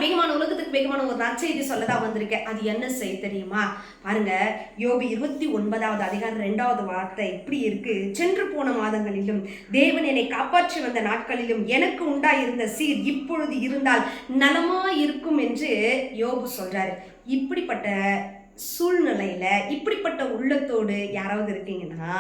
வேகமான உலகத்துக்கு வேகமான ஒரு நற்செய்தி சொல்லதான் வந்திருக்கேன். அது என்ன செய்ய தெரியுமா? பாருங்க, யோபு 29வது அதிகாரம் 2வது வார்த்தை இப்படி இருக்கு. சென்று போன மாதங்களிலும் தேவன் என்னை காப்பாற்றி வந்த நாட்களிலும் எனக்கு உண்டாயிருந்த சீர் இப்பொழுது இருந்தால் நலமா இருக்கும் என்று யோபு சொல்றாரு. இப்படிப்பட்ட சூழ்நிலையில இப்படிப்பட்ட உள்ளத்தோடு யாராவது இருக்கீங்கன்னா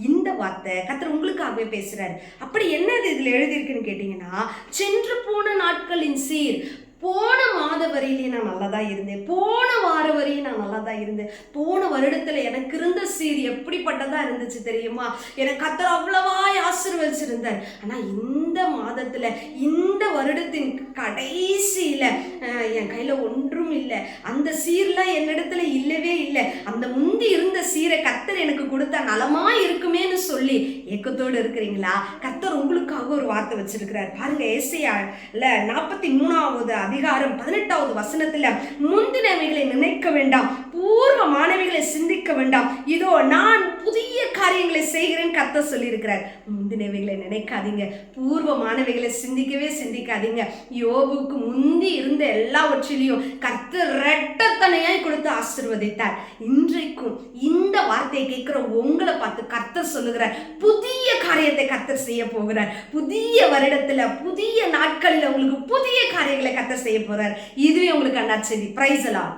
இந்த வார்த்தை கர்த்தர் உங்களுக்காகவே பேசுறாரு. அப்படி என்னது இதுல எழுதியிருக்குன்னு கேட்டீங்கன்னா, சென்று போன நாட்களின் சீர். போன மாத வரையிலேயே நான் நல்லா தான் இருந்தேன், போன வார வரையும் நான் நல்லா தான் இருந்தேன், போன வருடத்துல எனக்கு இருந்த சீர் எப்படிப்பட்டதா இருந்துச்சு தெரியுமா? எனக்கு கர்த்தர் அவ்வளவாய் ஆசீர்வதிச்சிருந்தார். ஆனா இந்த மாதத்துல இந்த வருடத்தின் கடைசியில என் கையில ஒன்றும் இல்லை, அந்த சீர்லாம் என்னிடத்துல இல்லவே இல்லை. அந்த முந்தி இருந்த சீரை கர்த்தர் எனக்கு கொடுத்தா நலமா இருக்குமேன்னு சொல்லி ஏக்கத்தோடு இருக்கிறீங்களா? கர்த்தர் உங்களுக்காக ஒரு வார்த்தை வச்சிருக்கிறார். பாருங்க, ஏசாயால 43வது அதிகாரம் 18வது வசனத்துல, முந்தினவைகளை நினைக்க வேண்டாம், பூர்வமானவைகளை சிந்திக்க வேண்டாம், இதோ நான் புதிய காரியங்களை செய்கிறேன் கர்த்தர் சொல்லி இருக்கிறார். முந்தினவைகளை நினைக்காதீங்க, பூர்வமானவைகளை சிந்திக்காதீங்க. யோபுக்கு முந்தி இருந்த எல்லாவற்றிலையும் கர்த்தர் இரட்டத்தனையாய் கொடுத்து ஆசீர்வதித்தார். இன்றைக்கும் இந்த வார்த்தையை கேட்கிற உங்களை பார்த்து கர்த்தர் சொல்லுகிறார், புதிய காரியத்தை கர்த்தர் செய்ய போகிறார். புதிய வருடத்துல புதிய நாட்களில் உங்களுக்கு புதிய காரியங்களை கர்த்தர் செய்ய போறார். இதுவே உங்களுக்கு நற்செய்தி. பிரைஸ் எல்லாம்.